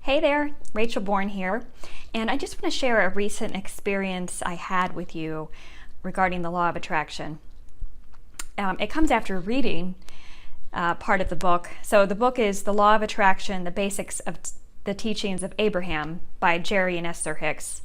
Hey there, Rachel Bourne here, and I just want to share a recent experience I had with you regarding the law of attraction. It comes after reading part of the book. So the book is The Law of Attraction, The Basics of the Teachings of Abraham by Jerry and Esther Hicks.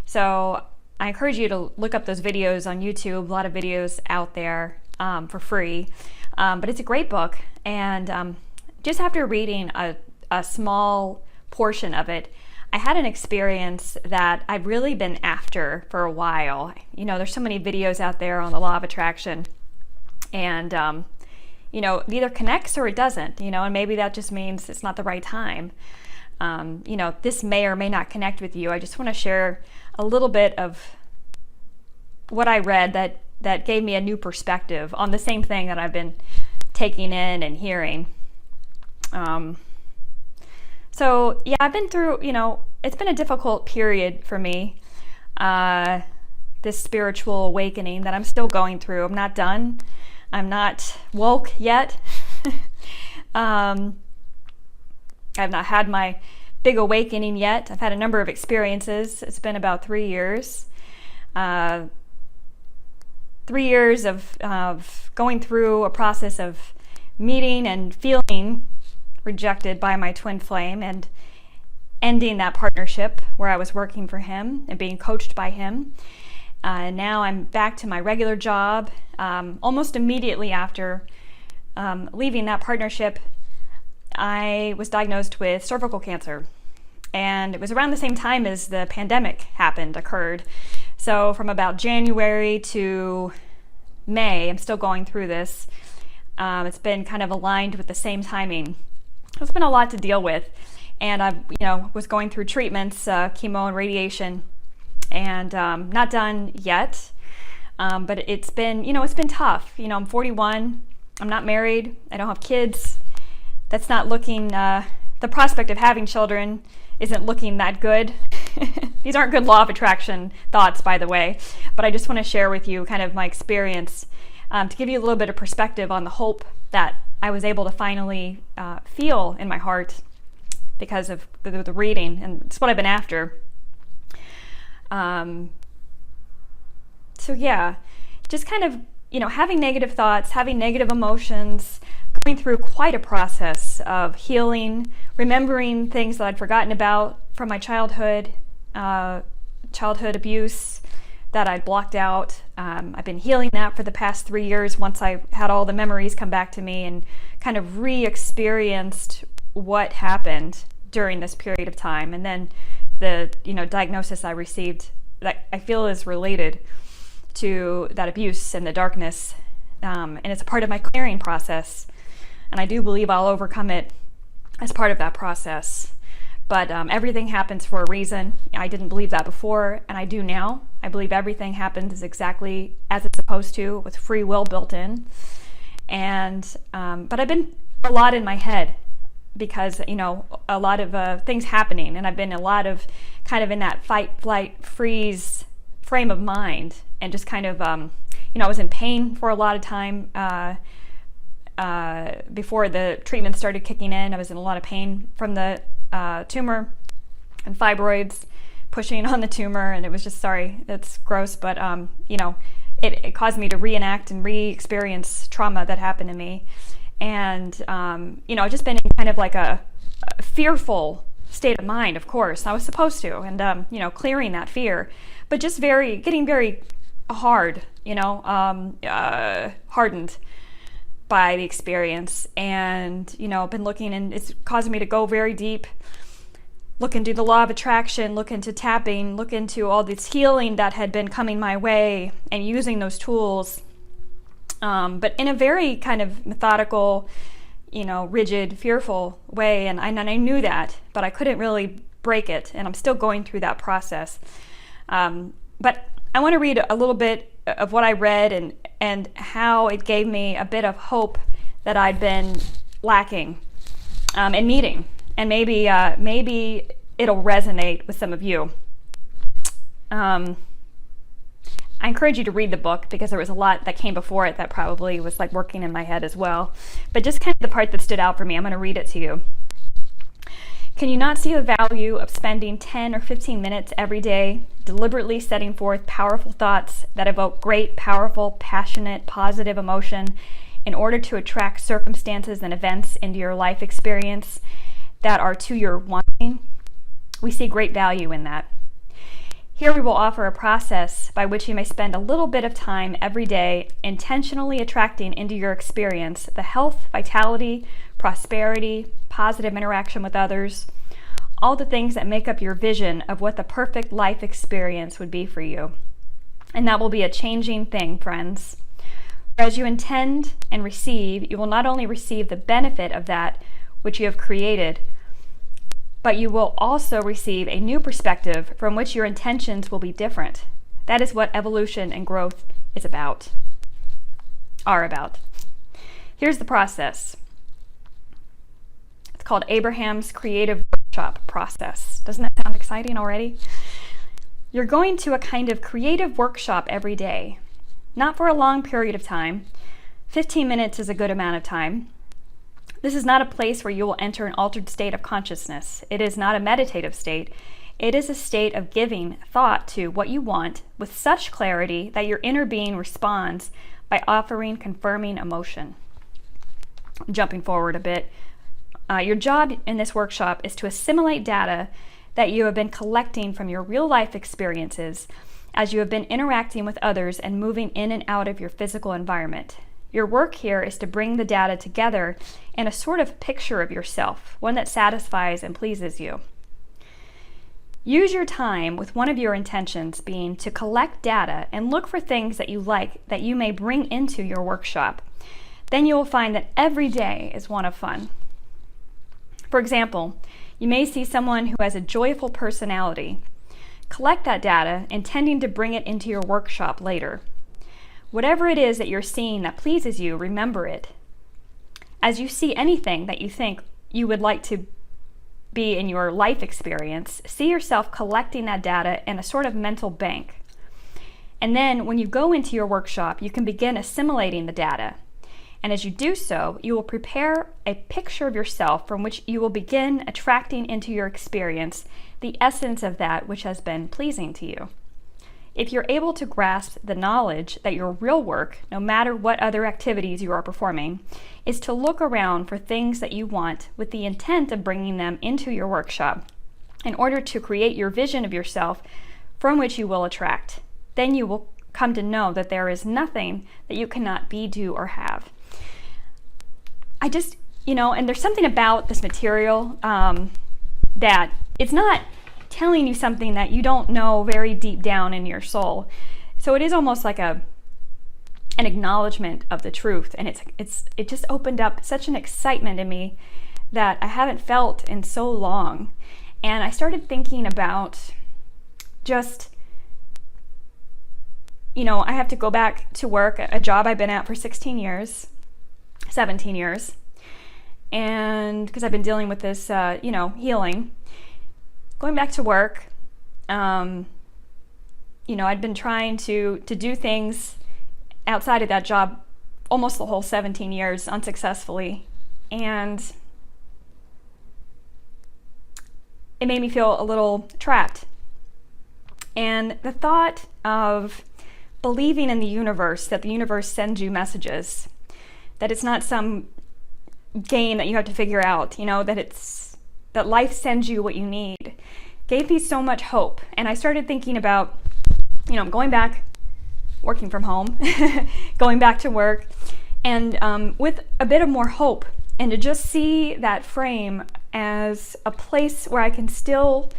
So I encourage you to look up those videos on YouTube, a lot of videos out there for free, but it's a great book. And just after reading a small portion of it, I had an experience that I've really been after for a while. You know, there's so many videos out there on the law of attraction, and it either connects or it doesn't, and maybe that just means it's not the right time. This may or may not connect with you. I just want to share a little bit of what I read that gave me a new perspective on the same thing that I've been taking in and hearing. So yeah, I've been through, it's been a difficult period for me, this spiritual awakening that I'm still going through. I'm not done. I'm not woke yet. I've not had my big awakening yet. I've had a number of experiences. It's been about 3 years. 3 years of going through a process of meeting and feeling rejected by my twin flame and ending that partnership where I was working for him and being coached by him. Now I'm back to my regular job. Almost immediately after leaving that partnership, I was diagnosed with cervical cancer. And it was around the same time as the pandemic occurred. So from about January to May, I'm still going through this. It's been kind of aligned with the same timing. It's been a lot to deal with, and I, was going through treatments, chemo and radiation, and not done yet. But it's been tough. I'm 41. I'm not married. I don't have kids. That's not looking. The prospect of having children isn't looking that good. These aren't good law of attraction thoughts, by the way. But I just want to share with you kind of my experience to give you a little bit of perspective on the hope that I was able to finally feel in my heart because of the reading, and it's what I've been after. So yeah, just kind of, having negative thoughts, having negative emotions, going through quite a process of healing, remembering things that I'd forgotten about from my childhood abuse that I'd blocked out. I've been healing that for the past 3 years once I had all the memories come back to me and kind of re-experienced what happened during this period of time. And then the diagnosis I received that I feel is related to that abuse and the darkness. And it's a part of my clearing process. And I do believe I'll overcome it as part of that process. But everything happens for a reason. I didn't believe that before, and I do now. I believe everything happens exactly as it's supposed to, with free will built in. And but I've been a lot in my head because a lot of things happening, and I've been a lot of kind of in that fight, flight, freeze frame of mind, and just kind of I was in pain for a lot of time. Before the treatment started kicking in, I was in a lot of pain from the tumor and fibroids pushing on the tumor, and it was just, that's gross, but it caused me to reenact and re-experience trauma that happened to me. And I've just been in kind of like a fearful state of mind. Of course I was supposed to, and clearing that fear, but just getting very hard, hardened by the experience. And I've been looking, and it's causing me to go very deep, look into the law of attraction, look into tapping, look into all this healing that had been coming my way, and using those tools, but in a very kind of methodical, rigid, fearful way. And I knew that, but I couldn't really break it, and I'm still going through that process. But I want to read a little bit of what I read and how it gave me a bit of hope that I'd been lacking in meeting, and maybe it'll resonate with some of you. I encourage you to read the book because there was a lot that came before it that probably was like working in my head as well. But just kind of the part that stood out for me, I'm going to read it to you. Can you not see the value of spending 10 or 15 minutes every day deliberately setting forth powerful thoughts that evoke great, powerful, passionate, positive emotion in order to attract circumstances and events into your life experience that are to your wanting? We see great value in that. Here we will offer a process by which you may spend a little bit of time every day intentionally attracting into your experience the health, vitality, prosperity, positive interaction with others, all the things that make up your vision of what the perfect life experience would be for you. And that will be a changing thing, friends. As you intend and receive, you will not only receive the benefit of that which you have created, but you will also receive a new perspective from which your intentions will be different. That is what evolution and growth is about. Here's the process. It's called Abraham's Creative Workshop Process. Doesn't that sound exciting already? You're going to a kind of creative workshop every day, not for a long period of time. 15 minutes is a good amount of time. This is not a place where you will enter an altered state of consciousness. It is not a meditative state. It is a state of giving thought to what you want with such clarity that your inner being responds by offering confirming emotion. Jumping forward a bit, your job in this workshop is to assimilate data that you have been collecting from your real life experiences as you have been interacting with others and moving in and out of your physical environment. Your work here is to bring the data together in a sort of picture of yourself, one that satisfies and pleases you. Use your time with one of your intentions being to collect data and look for things that you like that you may bring into your workshop. Then you will find that every day is one of fun. For example, you may see someone who has a joyful personality. Collect that data, intending to bring it into your workshop later. Whatever it is that you're seeing that pleases you, remember it. As you see anything that you think you would like to be in your life experience, see yourself collecting that data in a sort of mental bank. And then when you go into your workshop, you can begin assimilating the data. And as you do so, you will prepare a picture of yourself from which you will begin attracting into your experience the essence of that which has been pleasing to you. If you're able to grasp the knowledge that your real work, no matter what other activities you are performing, is to look around for things that you want with the intent of bringing them into your workshop in order to create your vision of yourself from which you will attract, then you will come to know that there is nothing that you cannot be, do, or have. And there's something about this material that it's not telling you something that you don't know very deep down in your soul. So it is almost like an acknowledgement of the truth, and it just opened up such an excitement in me that I haven't felt in so long. And I started thinking about just, I have to go back to work, a job I've been at for 17 years, and because I've been dealing with this, healing. Going back to work, I'd been trying to do things outside of that job almost the whole 17 years unsuccessfully. And it made me feel a little trapped. And the thought of believing in the universe, that the universe sends you messages, that it's not some game that you have to figure out, that life sends you what you need, gave me so much hope. And I started thinking about, going back, working from home, going back to work, and with a bit of more hope, and to just see that frame as a place where I can still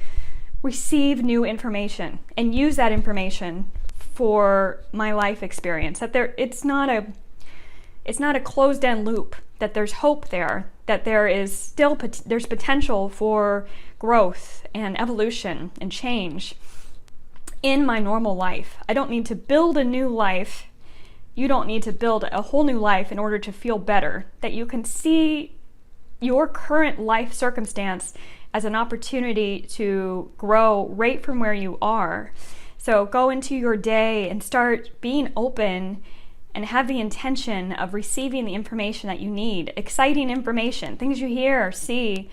receive new information and use that information for my life experience. That it's not a closed-end loop, that there's hope there, that there's potential for growth and evolution and change in my normal life. I don't need to build a new life. You don't need to build a whole new life in order to feel better. That you can see your current life circumstance as an opportunity to grow right from where you are. So go into your day and start being open and have the intention of receiving the information that you need, exciting information, things you hear or see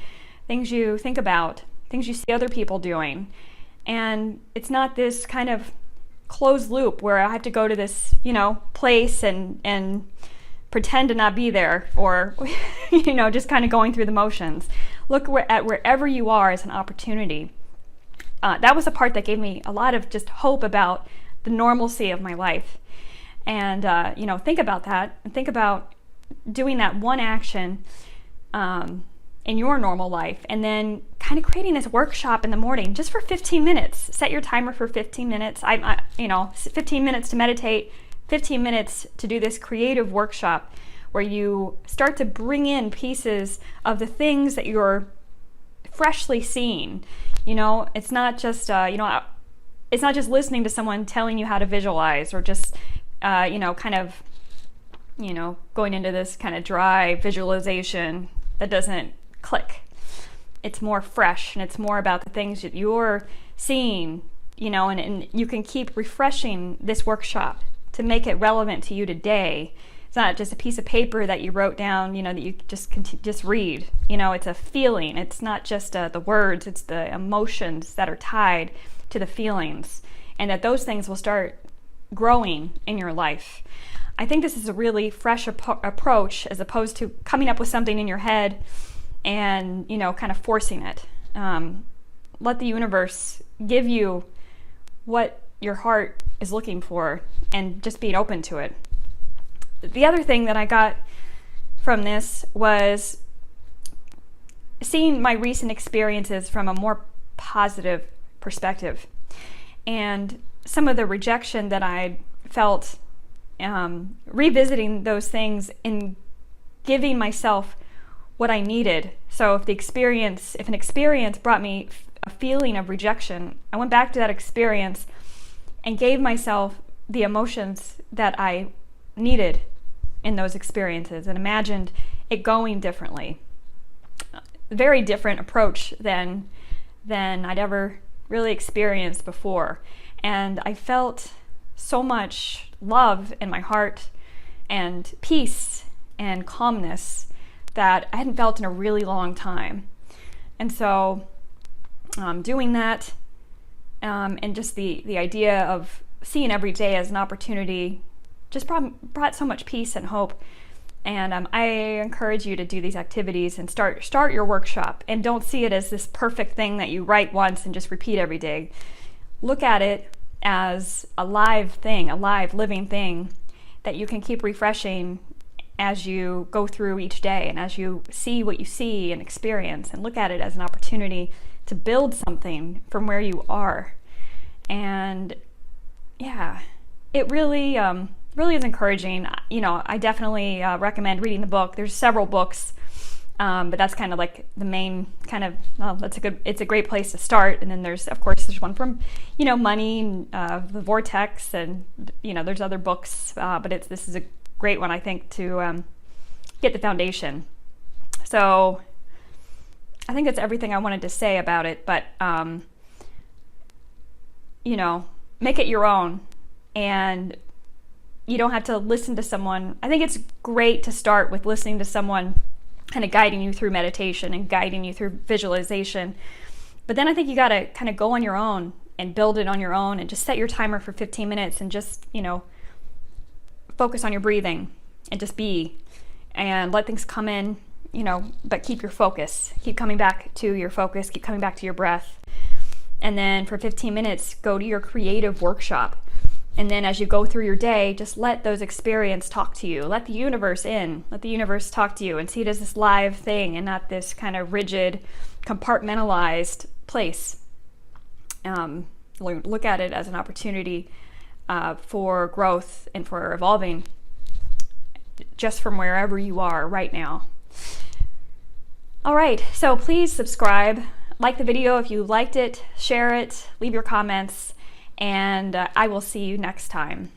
things you think about, things you see other people doing. And it's not this kind of closed loop where I have to go to this, place and pretend to not be there, or, just kind of going through the motions. Look at wherever you are as an opportunity. That was a part that gave me a lot of just hope about the normalcy of my life. And, think about that, and think about doing that one action in your normal life, and then kind of creating this workshop in the morning just for 15 minutes. Set your timer for 15 minutes. 15 minutes to meditate, 15 minutes to do this creative workshop where you start to bring in pieces of the things that you're freshly seeing. It's not just it's not just listening to someone telling you how to visualize, or just going into this kind of dry visualization that doesn't click. It's more fresh, and it's more about the things that you're seeing, and you can keep refreshing this workshop to make it relevant to you today. It's not just a piece of paper that you wrote down, that you just read. It's a feeling. It's not just the words, it's the emotions that are tied to the feelings, and that those things will start growing in your life. I think this is a really fresh approach, as opposed to coming up with something in your head and, kind of forcing it. Let the universe give you what your heart is looking for, and just being open to it. The other thing that I got from this was seeing my recent experiences from a more positive perspective, and some of the rejection that I felt, revisiting those things and giving myself what I needed. So if an experience brought me a feeling of rejection, I went back to that experience and gave myself the emotions that I needed in those experiences, and imagined it going differently. Very different approach than I'd ever really experienced before. And I felt so much love in my heart, and peace and calmness that I hadn't felt in a really long time. And so doing that, and just the idea of seeing every day as an opportunity just brought so much peace and hope. And I encourage you to do these activities and start your workshop. And don't see it as this perfect thing that you write once and just repeat every day. Look at it as a live thing, a live living thing that you can keep refreshing as you go through each day, and as you see what you see and experience, and look at it as an opportunity to build something from where you are. And yeah, it really is encouraging. I definitely recommend reading the book. There's several books, but that's kind of like the main kind of, it's a great place to start. And then there's one from, Money, The Vortex, and, there's other books, but this is a great one, I think, to get the foundation. So I think that's everything I wanted to say about it, but, make it your own. And you don't have to listen to someone. I think it's great to start with listening to someone kind of guiding you through meditation and guiding you through visualization. But then I think you got to kind of go on your own and build it on your own, and just set your timer for 15 minutes and just, focus on your breathing and just be, and let things come in, but keep your focus. Keep coming back to your focus, keep coming back to your breath. And then for 15 minutes, go to your creative workshop. And then as you go through your day, just let those experiences talk to you. Let the universe in. Let the universe talk to you, and see it as this live thing and not this kind of rigid, compartmentalized place. Look at it as an opportunity for growth and for evolving just from wherever you are right now. All right, so please subscribe. Like the video if you liked it. Share it. Leave your comments. And I will see you next time.